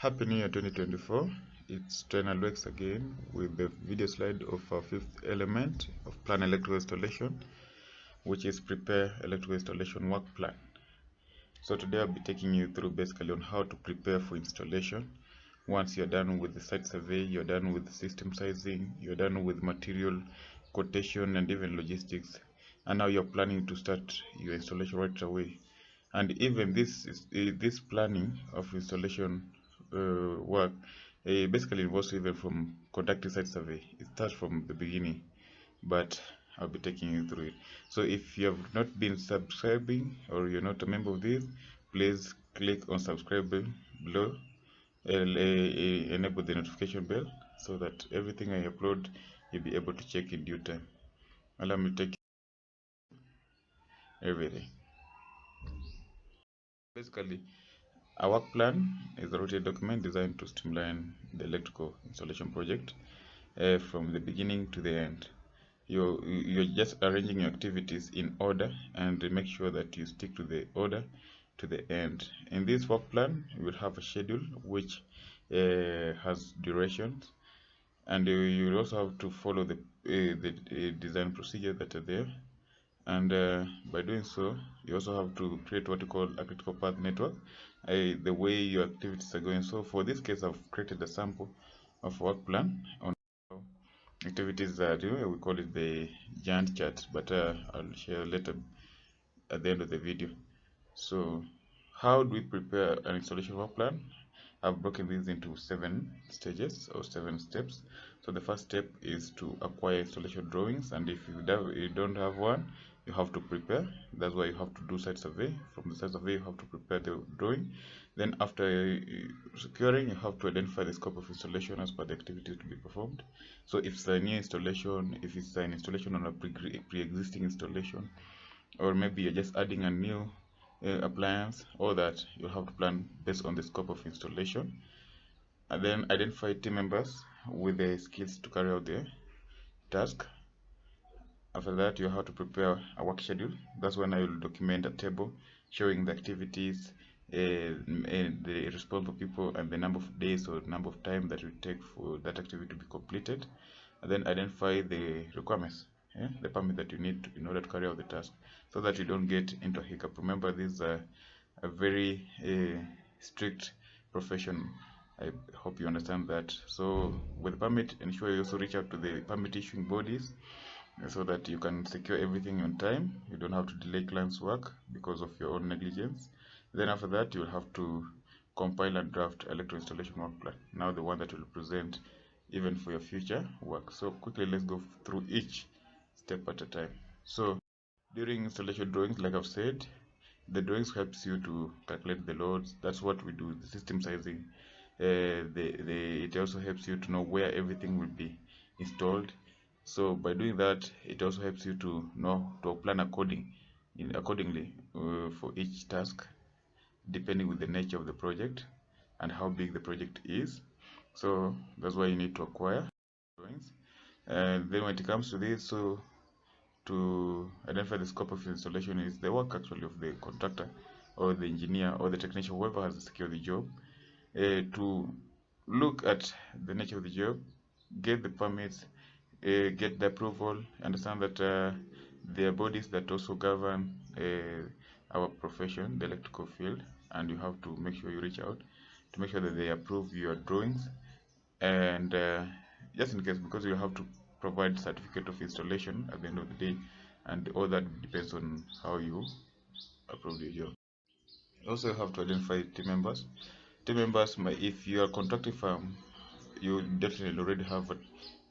Happy New Year 2024. It's Trainer Lwex again with the video slide of our fifth element of plan electrical installation, which is prepare electrical installation work plan. So today I'll be taking you through basically on how to prepare for installation. Once you're done with the site survey, you're done with system sizing, you're done with material quotation and even logistics, and now you're planning to start your installation right away. And even this planning of installation work basically involves even from conducting site survey. It starts from the beginning, but I'll be taking you through it. So if you have not been subscribing or you're not a member of this, please click on subscribe below and enable the notification bell so that everything I upload you'll be able to check in due time. Allow me to take everything. Basically, a work plan is a routine document designed to streamline the electrical installation project from the beginning to the end. You're just arranging your activities in order and make sure that you stick to the order to the end. In this work plan, you will have a schedule which has durations, and you will also have to follow the design procedure that are there. And by doing so, you also have to create what you call a critical path network, the way your activities are going. So for this case, I've created a sample of work plan on activities that we call it the Gantt chart, but I'll share later at the end of the video. So how do we prepare an installation work plan? I've broken this into 7 stages or 7 steps. So the first step is to acquire installation drawings, and if you don't have one, you have to prepare. That's why you have to do site survey. From the site survey, you have to prepare the drawing. Then after securing, you have to identify the scope of installation as per the activity to be performed. So if it's a new installation, if it's an installation on a pre-existing installation, or maybe you're just adding a new appliance, all that you'll have to plan based on the scope of installation. And then identify team members with the skills to carry out the task. After that, you have to prepare a work schedule. That's when I will document a table showing the activities, the responsible people, and the number of days or number of time that it will take for that activity to be completed. And then identify the requirements, the permit that you need in order to carry out the task, so that you don't get into a hiccup. Remember, this is a very strict profession. I hope you understand that. So with the permit, ensure you also reach out to the permit issuing bodies so that you can secure everything on time. You don't have to delay clients' work because of your own negligence. Then after that, you'll have to compile and draft electrical installation work plan. Now the one that will present even for your future work. So quickly, let's go through each step at a time. So during installation drawings, like I've said, the drawings helps you to calculate the loads. That's what we do, the system sizing. It also helps you to know where everything will be installed. So by doing that, it also helps you to know to plan accordingly for each task, depending with the nature of the project and how big the project is. So that's why you need to acquire drawings. And then when it comes to this, so to identify the scope of installation is the work actually of the contractor or the engineer or the technician, whoever has secured the job, to look at the nature of the job, get the permits, get the approval, understand that there are bodies that also govern our profession, the electrical field, and you have to make sure you reach out to make sure that they approve your drawings. And just in case, because you have to provide certificate of installation at the end of the day, and all that depends on how you approve your job. Also, you have to identify team members. Team members, if you are a contracting firm, you definitely already have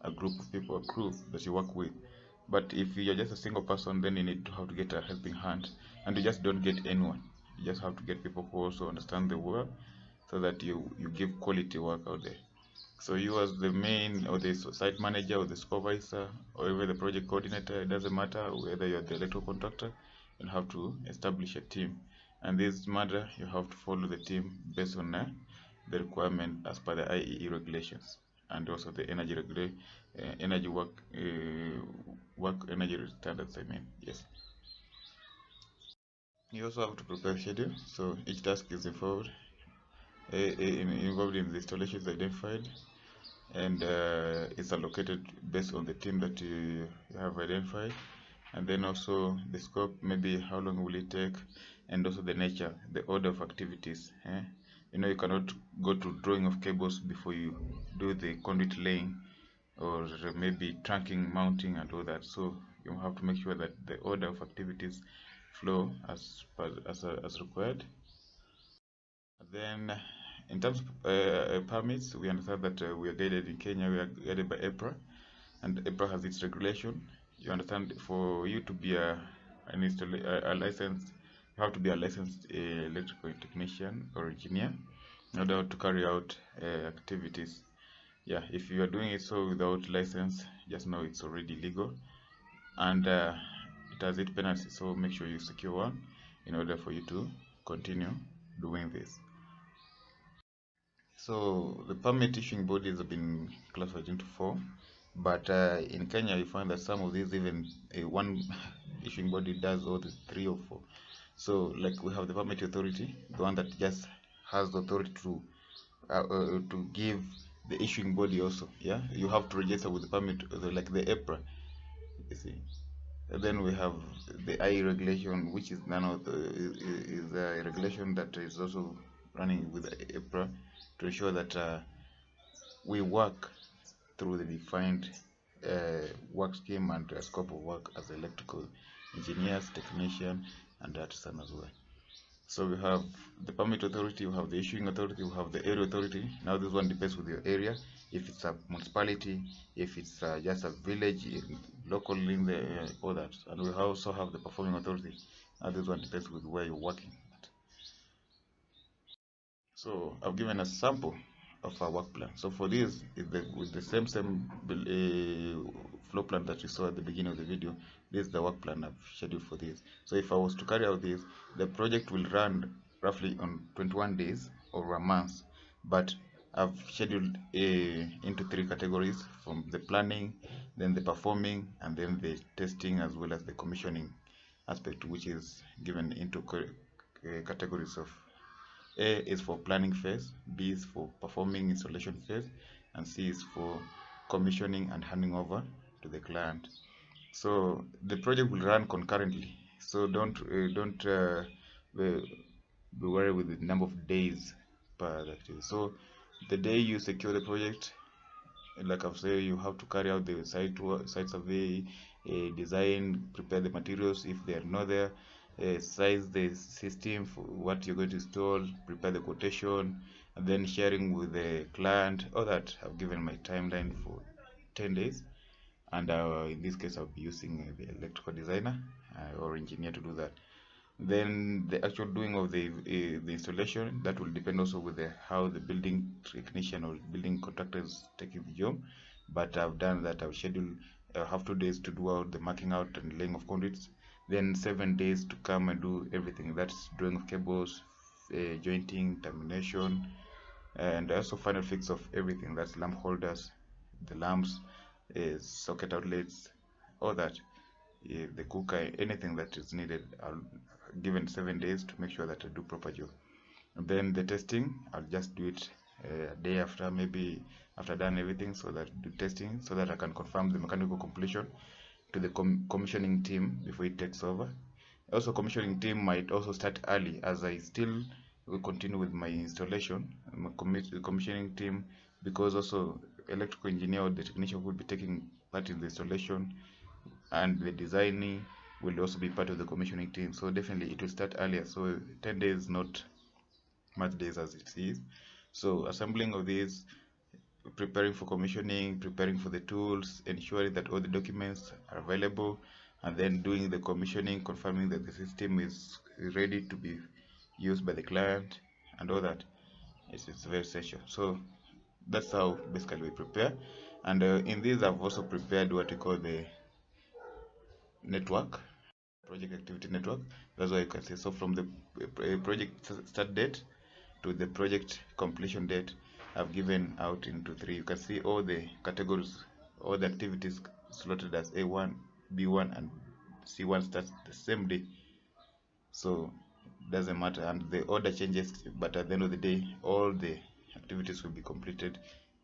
a group of people, a crew that you work with. But if you're just a single person, then you need to have to get a helping hand, and you just don't get anyone. You just have to get people who also understand the work, so that you give quality work out there. So you as the main or the site manager or the supervisor or even the project coordinator, it doesn't matter whether you're the electrical contractor, you'll have to establish a team. And this matter, you have to follow the team based on the requirement as per the IEE regulations, and also the energy energy standards. Yes. You also have to prepare schedule. So each task is involved involved in the installation is identified, and it's allocated based on the team that you have identified, and then also the scope, maybe how long will it take, and also the nature, the order of activities. You cannot go to drawing of cables before you do the conduit laying, or maybe trunking, mounting, and all that. So you have to make sure that the order of activities flow as required. Then, in terms of permits, we understand that we are guided in Kenya. We are guided by EPRA, and EPRA has its regulation. You understand, for you to be a licensed, you have to be a licensed electrical technician or engineer in order to carry out activities. Yeah, if you are doing it so without license, just know it's already illegal, and it has its penalties. So make sure you secure one in order for you to continue doing this. So the permit issuing bodies have been classified into four, but in Kenya you find that some of these, even one issuing body does all the three or four. So like we have the permit authority, the one that just has the authority to give the issuing body also. Yeah, you have to register with the permit, like the EPRA, you see. And then we have the I regulation, which is is a regulation that is also running with EPRA to ensure that we work through the defined work scheme and scope of work as electrical engineers, technician, and artisan as well. So we have the permit authority, we have the issuing authority, we have the area authority. Now this one depends with your area. If it's a municipality, if it's just a village, local in the all that. And we also have the performing authority. Now this one depends with where you're working. So I've given a sample of our work plan. So for this, with the same flow plan that you saw at the beginning of the video, this is the work plan I've scheduled for this. So if I was to carry out this, the project will run roughly on 21 days or a month, but I've scheduled into three categories: from the planning, then the performing, and then the testing, as well as the commissioning aspect, which is given into categories of: A is for planning phase, B is for performing installation phase, and C is for commissioning and handing over to the client. So the project will run concurrently. So don't be worried with the number of days per activity. So the day you secure the project, like I've said, you have to carry out the site survey, design, prepare the materials if they are not there, size the system for what you're going to install, prepare the quotation, and then sharing with the client. All that I've given my timeline for 10 days, and in this case I'll be using the electrical designer or engineer to do that. Then the actual doing of the installation, that will depend also with how the building technician or building contractor is taking the job. But I've done that. I've scheduled have 2 days to do out the marking out and laying of conduits, then 7 days to come and do everything. That's drawing of cables, jointing, termination, and also final fix of everything. That's lamp holders, the lamps, socket outlets, all that, the cooker, anything that is needed. I'll given 7 days to make sure that I do proper job. And then the testing, I'll just do it a day after, maybe after done everything, so that do testing so that I can confirm the mechanical completion to the commissioning team before it takes over. Also, commissioning team might also start early, as I still will continue with my installation. My commissioning team, because also electrical engineer or the technician will be taking part in the installation, and the designing will also be part of the commissioning team. So definitely it will start earlier. So 10 days, not much days as it is. So assembling of these, preparing for commissioning, preparing for the tools, ensuring that all the documents are available, and then doing the commissioning, confirming that the system is ready to be used by the client, and all that. It's very essential. So that's how basically we prepare. And in this, I've also prepared what we call the network, project activity network. That's why you can see. So from the project start date to the project completion date, I've given out into three. You can see all the categories, all the activities slotted as A1, B1, and C1 starts the same day. So doesn't matter, and the order changes, but at the end of the day all the activities will be completed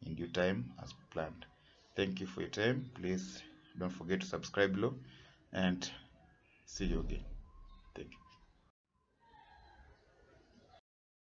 in due time as planned. Thank you for your time. Please don't forget to subscribe below, and see you again.